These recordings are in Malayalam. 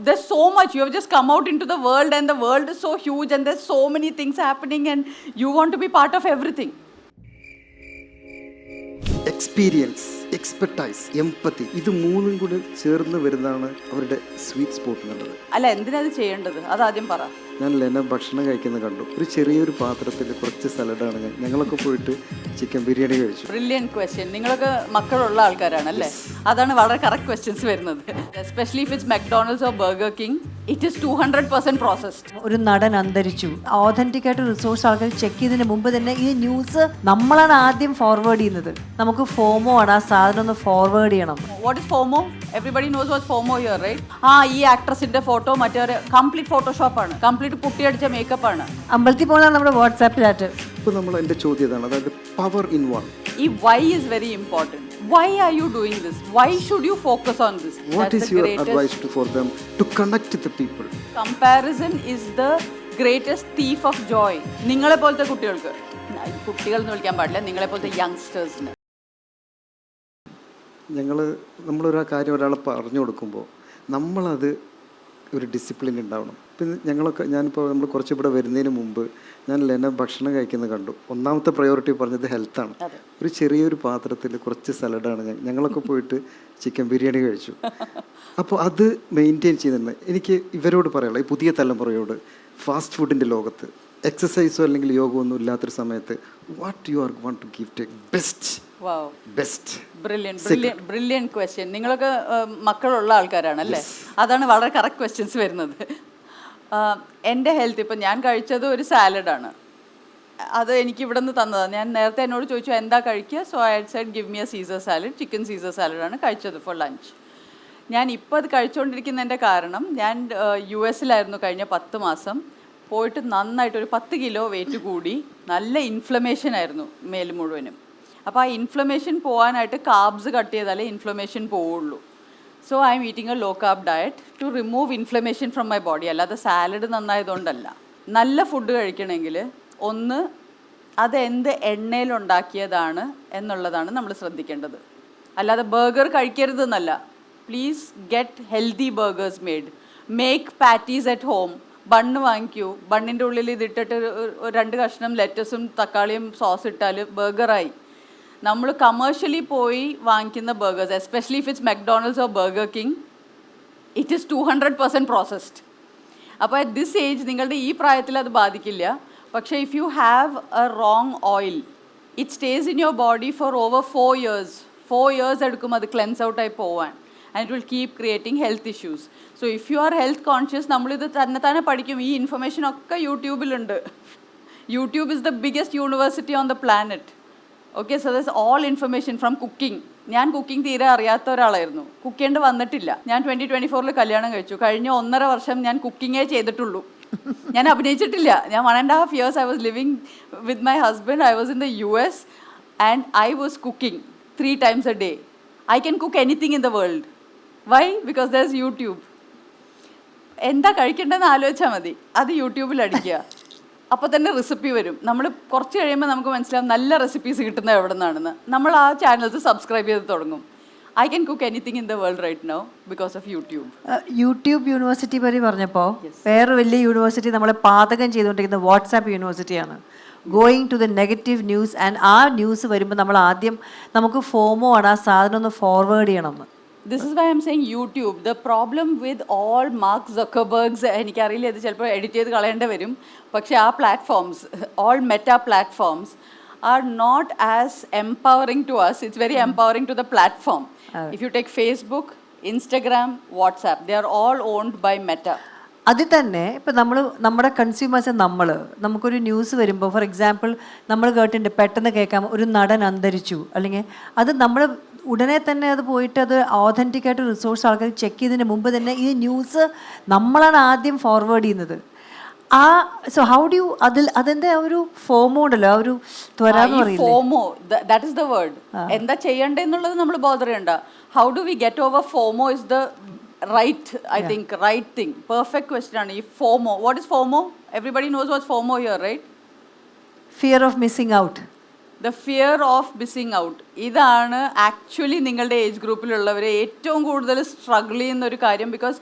There's so much. You have just come out into the world and the world is so huge and there's so many things happening and you want to be part of everything. Experience, expertise, empathy, ഇത് മൂന്നും കൂടി ചേർന്ന് വരുന്നതാണ് അവരുടെ സ്വീറ്റ് സ്പോട്ട് എന്നുള്ളത്. അല്ല, എന്തിനാ അത് ചെയ്യേണ്ടത്? അതാദ്യം പറ. ഞാൻ ലെന ഭക്ഷണം കഴിക്കുന്നത് കണ്ടു. ഒരു ചെറിയൊരു പാത്രത്തിൽ കുറച്ച് സലഡാണ്. ഞങ്ങളൊക്കെ പോയിട്ട് ചിക്കൻ ബിരിയാണി കഴിച്ചു. Brilliant question. നിങ്ങളൊക്കെ മക്കളുള്ള ആൾക്കാരാണ് അല്ലേ? അതാണ് വളരെ കറക്റ്റ് ക്വസ്റ്റ്യൻസ് വരുന്നത്. Especially if it's McDonald's or Burger King, it is 200% processed. ഒരു നടൻ അന്തരിച്ചു, ഓതന്റിക് ആയിട്ട് റിസോഴ്സ് ആൾക്കാർ ചെക്ക് ചെയ്തതിന് മുമ്പ് തന്നെ ഈ ന്യൂസ് നമ്മളാണ് ആദ്യം ഫോർവേഡ് ചെയ്യുന്നത്. നമുക്ക് ഫോമോ ആണ് ആ സാധനം ഒന്ന് ഫോർവേഡ് ചെയ്യണം. What is FOMO? Everybody knows what's FOMO here, right? ഈ ആക്ട്രസിന്റെ ഫോട്ടോ മറ്റേ കംപ്ലീറ്റ് ഫോട്ടോഷോപ്പാണ്, കംപ്ലീറ്റ് കുട്ടിയടിച്ച മേക്കപ്പ് ആണ്. അമ്പലത്തിൽ പോകുന്ന നമ്മുടെ വാട്സാപ്പ് ചാറ്റ്. ഇപ്പോൾ നമ്മൾ എൻ്റെ ചോദ്യം ഇതാണ്, അതായത് പവർ ഇൻ വൺ. ഈ why is very important. Why are you doing this? Why should you focus on this? What is your advice for them to connect with the people? Comparison is the greatest thief of joy. നിങ്ങളെ പോലത്തെ കുട്ടികൾക്ക്, കുട്ടികൾ എന്ന് വിളിക്കാൻ പാടില്ല, നിങ്ങളെ പോലത്തെ യങ്സ്റ്റേഴ്സിന്. നമ്മളൊരു കാര്യം ഒരാളെ പറഞ്ഞു കൊടുക്കുമ്പോൾ നമ്മളത് ഒരു ഡിസിപ്ലിൻ ഉണ്ടാവണം. പിന്നെ ഞാനിപ്പോൾ നമ്മൾ കുറച്ച് ഇവിടെ വരുന്നതിന് മുമ്പ് ഞാൻ ലെന ഭക്ഷണം കഴിക്കുന്നത് കണ്ടു. ഒന്നാമത്തെ പ്രയോറിറ്റി പറഞ്ഞത് ഹെൽത്താണ്. ഒരു ചെറിയൊരു പാത്രത്തിൽ കുറച്ച് സലഡാണ്. ഞങ്ങളൊക്കെ പോയിട്ട് ചിക്കൻ ബിരിയാണി കഴിച്ചു. അപ്പോൾ അത് മെയിൻറ്റെയിൻ ചെയ്യുന്നുണ്ട്. എനിക്ക് ഇവരോട് പറയാനുള്ളത്, ഈ പുതിയ തലമുറയോട്, ഫാസ്റ്റ് ഫുഡിൻ്റെ ലോകത്ത് എക്സസൈസോ അല്ലെങ്കിൽ യോഗമോ ഒന്നും ഇല്ലാത്തൊരു സമയത്ത് what you are want to give take best. Brilliant question. നിങ്ങളൊക്കെ മക്കളുള്ള ആൾക്കാരാണ് അല്ലേ? അതാണ് വളരെ കറക്റ്റ് ക്വസ്റ്റ്യൻസ് വരുന്നത്. എൻ്റെ ഹെൽത്ത്, ഇപ്പം ഞാൻ കഴിച്ചത് ഒരു സാലഡാണ്. അത് എനിക്ക് ഇവിടെ നിന്ന് തന്നതാണ്. ഞാൻ നേരത്തെ എന്നോട് ചോദിച്ചു എന്താ കഴിക്കുക. So I said give me a Caesar salad. Chicken Caesar സാലഡാണ് കഴിച്ചത് ഫോർ ലഞ്ച്. ഞാൻ ഇപ്പോൾ അത് കഴിച്ചുകൊണ്ടിരിക്കുന്നതിൻ്റെ കാരണം, ഞാൻ US-ലായിരുന്നു കഴിഞ്ഞ 10 മാസം. പോയിട്ട് നന്നായിട്ടൊരു 10 കിലോ വെയിറ്റ് കൂടി. നല്ല ഇൻഫ്ലമേഷൻ ആയിരുന്നു മേൽ മുഴുവനും. അപ്പോൾ ആ ഇൻഫ്ലമേഷൻ പോകാനായിട്ട് കാർബ്സ് കട്ട് ചെയ്താലേ ഇൻഫ്ലമേഷൻ പോവുള്ളൂ. So I am eating a low carb diet to remove inflammation from my body. അല്ലാതെ സാലഡ് നന്നായതുകൊണ്ടല്ല. നല്ല ഫുഡ് കഴിക്കണമെങ്കിൽ ഒന്ന്, അത് എന്ത് എണ്ണയിലുണ്ടാക്കിയതാണ് എന്നുള്ളതാണ് നമ്മൾ ശ്രദ്ധിക്കേണ്ടത്. അല്ലാതെ ബർഗർ കഴിക്കരുതെന്നല്ല. Please get healthy burgers made. Make patties at home. Bun വാങ്ങിക്കൂ. ബണ്ണിൻ്റെ ഉള്ളിൽ ഇതിട്ടിട്ട് 2 കഷ്ണം ലെറ്റസും തക്കാളിയും സോസ് ഇട്ടാൽ ബർഗറായി. നമ്മൾ കമേഴ്ഷ്യലി പോയി വാങ്ങിക്കുന്ന burgers, especially if it's McDonald's or Burger King, it is 200% processed. അപ്പോൾ അറ്റ് ദിസ് ഏജ്, നിങ്ങളുടെ ഈ പ്രായത്തിൽ അത് ബാധിക്കില്ല. പക്ഷേ if you have a wrong oil, it stays in your body for over 4 years. 4 years എടുക്കും അത് ക്ലെൻസ് ഔട്ടായി പോവാൻ. And it will keep creating health issues. So if you are health conscious, നമ്മളിത് തന്നെ പഠിക്കും. ഈ ഇൻഫർമേഷനൊക്കെ യൂട്യൂബിലുണ്ട്. YouTube is the biggest university on the planet. Okay, so thus all information from cooking. ഞാൻ കുക്കിംഗ് തീരെ അറിയാത്ത ഒരാളായിരുന്നു. കുക്ക് ചെയ്യേണ്ടി വന്നിട്ടില്ല. ഞാൻ 2024 കല്യാണം കഴിച്ചു. കഴിഞ്ഞ 1.5 വർഷം ഞാൻ കുക്കിങ്ങേ ചെയ്തിട്ടുള്ളൂ. ഞാൻ അഭിനയിച്ചിട്ടില്ല. ഞാൻ 1.5 years I was living with my husband. I was in the US and I was cooking 3 times a day. I can cook anything in the world. Why? Because there's YouTube. എന്താ കഴിക്കേണ്ടതെന്ന് ആലോചിച്ചാൽ മതി. അത് യൂട്യൂബിൽ അടിക്കുക. അപ്പോൾ തന്നെ റെസിപ്പി വരും. നമ്മൾ കുറച്ച് കഴിയുമ്പോൾ നമുക്ക് മനസ്സിലാവും നല്ല റെസിപ്പീസ് കിട്ടുന്നത് എവിടെ നിന്നാണെന്ന്. നമ്മൾ ആ ചാനൽസ് സബ്സ്ക്രൈബ് ചെയ്ത് തുടങ്ങും. I can cook anything in the world right now because of YouTube. YouTube university പറ്റി പറഞ്ഞപ്പോൾ വേറെ വലിയ യൂണിവേഴ്സിറ്റി നമ്മളെ പാതകം ചെയ്തുകൊണ്ടിരിക്കുന്ന വാട്സാപ്പ് യൂണിവേഴ്സിറ്റിയാണ്. Going to the negative news. And ആ ന്യൂസ് വരുമ്പോൾ നമ്മൾ ആദ്യം നമുക്ക് ഫോമോ ആണ് ആ സാധനം ഒന്ന് ഫോർവേഡ് ചെയ്യണമെന്ന്. This is why I'm saying YouTube. The problem with all Mark Zuckerberg's, എനിക്കറിയില്ല, ഇത് ചിലപ്പോൾ എഡിറ്റ് ചെയ്ത് കളയേണ്ടി വരും, പക്ഷേ ആ platforms, all meta platforms are not as empowering to us. It's very empowering to the platform. If you take Facebook, Instagram, WhatsApp, they are all owned by Meta. അതിൽ തന്നെ ഇപ്പം നമ്മുടെ കൺസ്യൂമേഴ്സ് നമുക്കൊരു ന്യൂസ് വരുമ്പോൾ, ഫോർ എക്സാമ്പിൾ നമ്മൾ കേട്ടിട്ടുണ്ട്, പെട്ടെന്ന് കേൾക്കാം ഒരു നടൻ അന്തരിച്ചു, അല്ലെങ്കിൽ അത് നമ്മൾ ഉടനെ തന്നെ അത് പോയിട്ട് അത് ഓതന്റിക് ആയിട്ട് റിസോഴ്സ് ആൾക്കാർ ചെക്ക് ചെയ്തതിന് മുമ്പ് തന്നെ ഈ ന്യൂസ് നമ്മളാണ് ആദ്യം ഫോർവേഡ് ചെയ്യുന്നത്. സോ ഹൗ ഡു യു അതെന്താ ഒരു ഫോമോ ഉണ്ടല്ലോ, ഒരു FOMO, that is the word. എന്താ ചെയ്യണ്ടെന്നുള്ളത് നമ്മൾ ബോധർ ചെയ്യണ്ട. How do we get over FOMO is the right thing. Perfect question ആണ് ഈ FOMO. What is FOMO? Everybody knows what's FOMO here, right? Fear of missing out. The fear of missing out. ഇതാണ് ആക്ച്വലി നിങ്ങളുടെ ഏജ് ഗ്രൂപ്പിലുള്ളവരെ ഏറ്റവും കൂടുതൽ സ്ട്രഗിൾ ചെയ്യുന്ന ഒരു കാര്യം. Because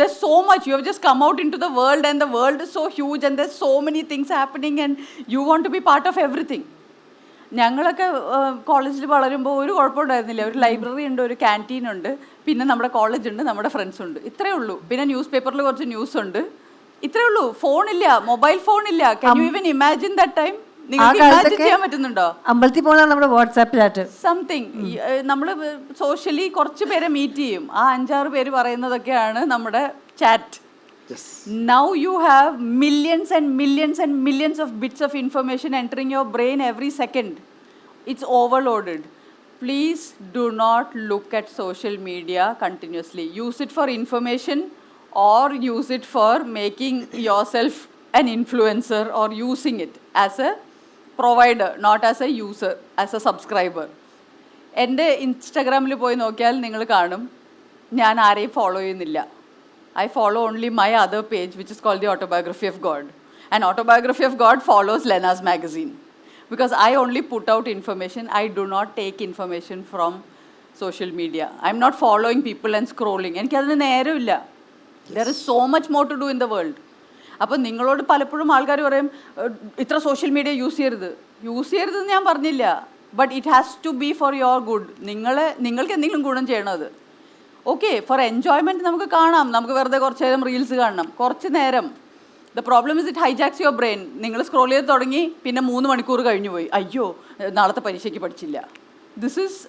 there so much, you have just come out into the world and the world is so huge and there so many things happening and you want to be part of everything. ഞങ്ങളൊക്കെ കോളേജിൽ വളരുമ്പോൾ ഒരു കുഴപ്പമുണ്ടായിരുന്നില്ല. ഒരു ലൈബ്രറി ഉണ്ട്, ഒരു ക്യാൻറ്റീൻ ഉണ്ട്, പിന്നെ നമ്മുടെ കോളേജ് ഉണ്ട്, നമ്മുടെ ഫ്രണ്ട്സ് ഉണ്ട്, ഇത്രയേ ഉള്ളൂ. പിന്നെ ന്യൂസ് പേപ്പറിൽ കുറച്ച് ന്യൂസ് ഉണ്ട്, ഇത്രയേ ഉള്ളൂ. ഫോണില്ല, മൊബൈൽ ഫോണില്ല. Can you even imagine that time? നിങ്ങൾക്ക് ഇമാജിൻ ചെയ്യാൻ പറ്റുന്നുണ്ടോ? അമ്പലത്തിൽ പോകുന്ന നമ്മുടെ വാട്സാപ്പ് ചാറ്റ് സംതിങ്. നമ്മൾ സോഷ്യലി കുറച്ച് പേരെ മീറ്റ് ചെയ്യും, ആ 5-6 പേര് പറയുന്നതൊക്കെയാണ് നമ്മുടെ chat. Now you have millions and millions and millions of bits of information entering your brain every second. It's overloaded. Please do not look at social media continuously. Use it for information or use it for making yourself an influencer or using it as a provider, not as a user, as a subscriber. എൻ്റെ ഇൻസ്റ്റഗ്രാമിൽ പോയി നോക്കിയാൽ നിങ്ങൾ കാണും ഞാൻ ആരെയും ഫോളോ ചെയ്യുന്നില്ല. I follow only my other page, which is called the Autobiography of God. And Autobiography of God follows Lena's magazine. Because I only put out information. I do not take information from social media. I'm not following people and scrolling. എനിക്കതിന് നേരമില്ല. There is so much more to do in the world. അപ്പോൾ നിങ്ങളോട് പലപ്പോഴും ആൾക്കാർ പറയും ഇത്ര സോഷ്യൽ മീഡിയ യൂസ് ചെയ്യരുതെന്ന് ഞാൻ പറഞ്ഞില്ല. But it has to be for your good. നിങ്ങൾക്ക് എന്തെങ്കിലും ഗുണം ചെയ്യണത്. ഓക്കെ, ഫോർ എൻജോയ്മെൻറ്റ് നമുക്ക് കാണാം, നമുക്ക് വെറുതെ കുറച്ച് നേരം റീൽസ് കാണണം, കുറച്ച് നേരം. The problem is it hijacks your brain. നിങ്ങൾ സ്ക്രോൾ ചെയ്ത് തുടങ്ങി, പിന്നെ 3 മണിക്കൂർ കഴിഞ്ഞു പോയി, അയ്യോ നാളത്തെ പരീക്ഷയ്ക്ക് പഠിച്ചില്ല. This is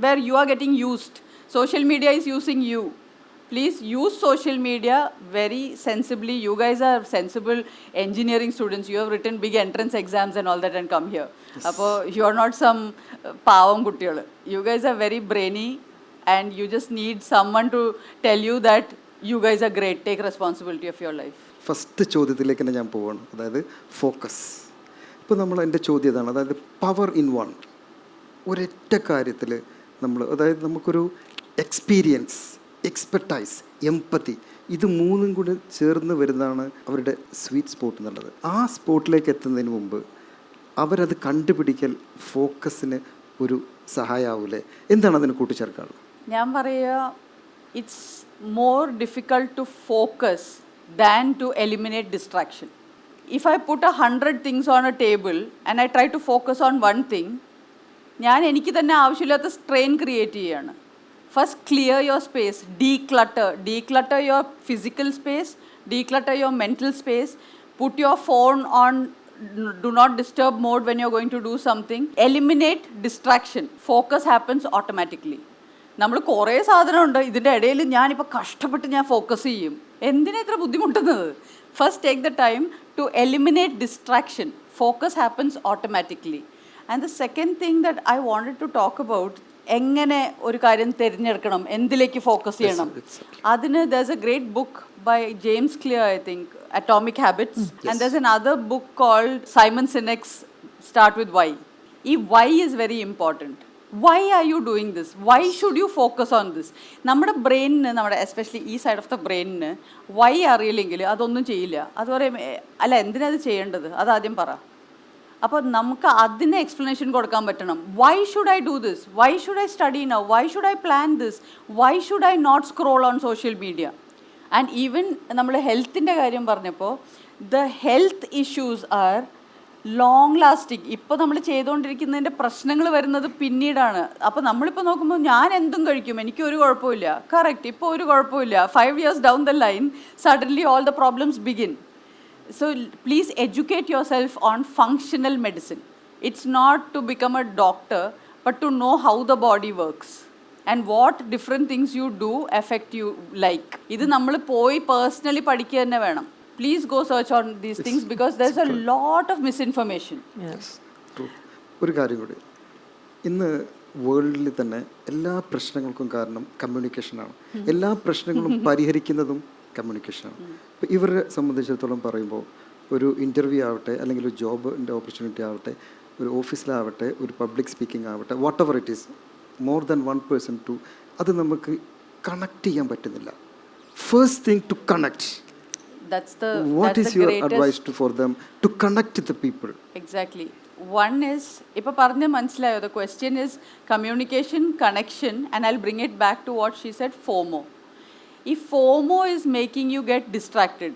where you are getting used. Social media is using you. Please use social media very sensibly. You guys are sensible engineering students. You have written big entrance exams and all that and come here. Appo you are not some pavam kuttiyal. You guys are very brainy and you just need someone to tell you that you guys are great. Take responsibility of your life. First ചോദ്യത്തിലേക്ക് തന്നെ ഞാൻ പോവാണ്, അതായത് ഫോക്കസ്. ഇപ്പോൾ എൻ്റെ ചോദ്യം ഇതാണ്, അതായത് പവർ ഇൻ വൺ. ഒരൊറ്റ കാര്യത്തിൽ അതായത് നമുക്കൊരു എക്സ്പീരിയൻസ്, എക്സ്പെർട്ടൈസ്, എംപതി, ഇത് 3ഉം കൂടി ചേർന്ന് വരുന്നതാണ് അവരുടെ സ്വീറ്റ് സ്പോട്ട് എന്നുള്ളത്. ആ സ്പോട്ടിലേക്ക് എത്തുന്നതിന് മുമ്പ് അവരത് കണ്ടുപിടിക്കൽ ഫോക്കസിന് ഒരു സഹായമാവൂലേ? എന്താണ് അതിന് കൂട്ടിച്ചേർക്കാനുള്ളത്? ഞാൻ പറയുക, it's more difficult to focus than to eliminate distraction. If I put 100 things on a table and I try to focus on 1 thing, ഞാൻ എനിക്ക് തന്നെ ആവശ്യമില്ലാത്ത സ്ട്രെയിൻ ക്രിയേറ്റ് ചെയ്യുകയാണ്. First, clear your space, declutter your physical space, declutter your mental space, put your phone on do not disturb mode when you're going to do something. Eliminate distraction. Focus happens automatically. നമ്മൾ കുറേ സാധനമുണ്ട്, ഇതിൻ്റെ ഇടയിൽ ഞാനിപ്പോൾ കഷ്ടപ്പെട്ട് ഞാൻ ഫോക്കസ് ചെയ്യും. എന്തിനാ ഇത്ര ബുദ്ധിമുട്ടുന്നത്? First take the time to eliminate distraction. Focus happens automatically. And the second thing that I wanted to talk about, എങ്ങനെ ഒരു കാര്യം തിരഞ്ഞെടുക്കണം, എന്തിലേക്ക് ഫോക്കസ് ചെയ്യണം. അതിന് there's a great book by James Clear, I think, Atomic Habits. And there's another book called Simon Sinek's Start with Why. ഈ why is very important. Why are you doing this? Why should you focus on this? നമ്മുടെ ബ്രെയിനിന്, നമ്മുടെ എസ്പെഷ്യലി ഈ സൈഡ് ഓഫ് ദ ബ്രെയിനിന് വൈ അറിയില്ലെങ്കിൽ അതൊന്നും ചെയ്യില്ല. അത് പറയും, അല്ല എന്തിനാ അത് ചെയ്യേണ്ടത്, അതാദ്യം പറ. അപ്പോൾ നമുക്ക് അതിന് എക്സ്പ്ലനേഷൻ കൊടുക്കാൻ പറ്റണം. Why should I do this? Why should I study now? Why should I plan this? Why should I not scroll on social media? And even നമ്മൾ ഹെൽത്തിൻ്റെ കാര്യം പറഞ്ഞപ്പോൾ, the health issues are long lasting. ഇപ്പോൾ നമ്മൾ ചെയ്തുകൊണ്ടിരിക്കുന്നതിൻ്റെ പ്രശ്നങ്ങൾ വരുന്നത് പിന്നീടാണ്. അപ്പോൾ നമ്മളിപ്പോൾ നോക്കുമ്പോൾ ഞാൻ എന്തും കഴിക്കും, എനിക്കൊരു കുഴപ്പമില്ല. കറക്റ്റ്, ഇപ്പോൾ ഒരു കുഴപ്പമില്ല. 5 years down the line, suddenly all the problems begin. So please educate yourself on functional medicine. It's not to become a doctor, but to know how the body works and what different things you do affect you like. ഇത് നമ്മൾ പോയി പേഴ്സണലി പഠിക്കുക തന്നെ വേണം. Please go search on these things because there's a lot of misinformation. Yes. True. ഒരു കാര്യം കൂടി, ഇന്ന് വേൾഡിൽ തന്നെ എല്ലാ പ്രശ്നങ്ങൾക്കും കാരണം കമ്മ്യൂണിക്കേഷനാണ്. എല്ലാ പ്രശ്നങ്ങളും പരിഹരിക്കുന്നതും കമ്മ്യൂണിക്കേഷനാണ്. ഇപ്പോൾ ഇവരെ സംബന്ധിച്ചിടത്തോളം പറയുമ്പോൾ, ഒരു ഇൻ്റർവ്യൂ ആവട്ടെ, അല്ലെങ്കിൽ ഒരു ജോബിൻ്റെ ഓപ്പർച്യൂണിറ്റി ആവട്ടെ, ഒരു ഓഫീസിലാവട്ടെ, ഒരു പബ്ലിക് സ്പീക്കിംഗ് ആവട്ടെ, whatever it is, more than 1 person to അത് നമുക്ക് കണക്ട് ചെയ്യാൻ പറ്റുന്നില്ല. First thing to connect. What is your advice for them to connect with the people? Exactly. One is, ഇപ്പോൾ പറഞ്ഞ് മനസ്സിലായോ, the question is communication, connection, and I'll bring it back to what she said, FOMO. If FOMO is making you get distracted,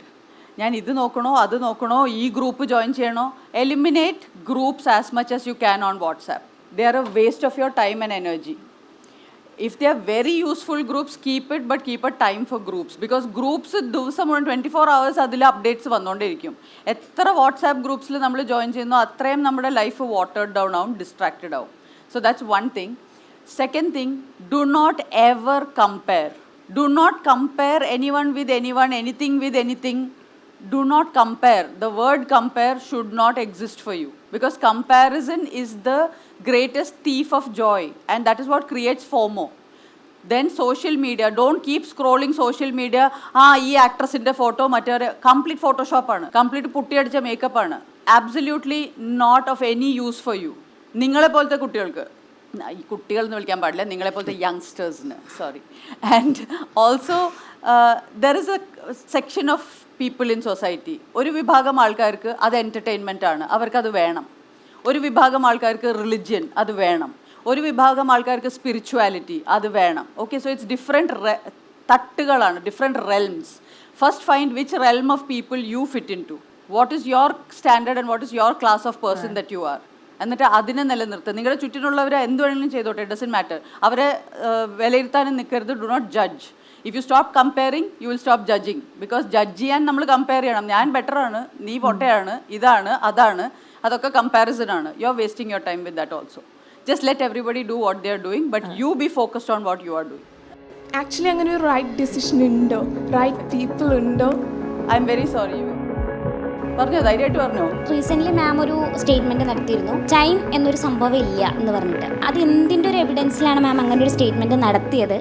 ഞാൻ ഇത് നോക്കണോ അത് നോക്കണോ ഈ ഗ്രൂപ്പ് ജോയിൻ ചെയ്യണോ, eliminate groups as much as you can on WhatsApp. They are a waste of your time and energy. If they are very useful groups, keep it, but keep a time for groups. Because groups ദിവസം മുഴുവൻ 24 hours അതിൽ അപ്ഡേറ്റ്സ് വന്നുകൊണ്ടിരിക്കും. എത്ര വാട്സാപ്പ് ഗ്രൂപ്പ്സിൽ നമ്മൾ ജോയിൻ ചെയ്യുന്നു അത്രയും നമ്മുടെ ലൈഫ് വാട്ടേർഡ് ഡൗൺ ആവും, ഡിസ്ട്രാക്റ്റഡ് ആവും. So that's one thing. Second thing, do not ever compare. Do not compare anyone with anyone, anything with anything. Do not compare. The word compare should not exist for you, because comparison is the greatest thief of joy, and that is what creates FOMO. Then social media, don't keep scrolling social media. ഈ ആക്ട്രസിൻ്റെ ഫോട്ടോ മറ്റേ കംപ്ലീറ്റ് ഫോട്ടോഷോപ്പാണ്, കംപ്ലീറ്റ് പുട്ടിയടിച്ച മേക്കപ്പാണ്, absolutely not of any use for you. നിങ്ങളെപ്പോലത്തെ കുട്ടികൾക്ക്, ഈ കുട്ടികൾ എന്ന് വിളിക്കാൻ പാടില്ല, നിങ്ങളെപ്പോലത്തെ യങ്സ്റ്റേഴ്സിന്, sorry. And also there is a section of people in society. ഒരു വിഭാഗം ആൾക്കാർക്ക് അത് എൻ്റർടൈൻമെൻ്റ് ആണ്, അവർക്കത് വേണം. ഒരു വിഭാഗം ആൾക്കാർക്ക് റിലിജ്യൻ, അത് വേണം. ഒരു വിഭാഗം ആൾക്കാർക്ക് സ്പിരിച്വാലിറ്റി, അത് വേണം. ഓക്കെ, സോ ഇറ്റ്സ് ഡിഫറെൻറ്റ് തട്ടുകളാണ്, different realms. First find which realm of people you fit in to. What is your standard and what is your class of person that you are. എന്നിട്ട് അതിനെ നിലനിർത്തുക. നിങ്ങളുടെ ചുറ്റിനുള്ളവരെ എന്ത് വേണമെങ്കിലും ചെയ്തോട്ടെ, ഇറ്റ് ഡസൻറ്റ് മാറ്റർ. അവരെ വിലയിരുത്താനും നിൽക്കരുത്. Do not judge. If you stop comparing you will stop judging. Because judge ചെയ്യാൻ നമ്മൾ കമ്പയർ ചെയ്യണം. ഞാൻ ബെറ്ററാണ്, നീ പൊട്ടയാണ്, ഇതാണ് അതാണ്, അതൊക്കെ കമ്പാരിസൺ ആണ്. You are wasting your time with that also. Just let everybody do what they are doing, but you B focused on what you are doing. Actually അങ്ങനെ ഒരു റൈറ്റ് ഡിസിഷൻ ഉണ്ടോ, റൈറ്റ് പീപ്പിൾ ഉണ്ടോ? I am very sorry. പറഞ്ഞോ, ധൈര്യമായിട്ട് പറഞ്ഞോ. റീസെൻ്റ്ലി മാം ഒരു സ്റ്റേറ്റ്മെൻറ്റ് നടത്തിയിരുന്നു, ടൈം എന്നൊരു സംഭവം ഇല്ല എന്ന് പറഞ്ഞിട്ട്. അത് എന്തിൻ്റെ ഒരു എവിഡൻസിലാണ് മാം അങ്ങനെ ഒരു സ്റ്റേറ്റ്മെൻറ്റ് നടത്തിയത്?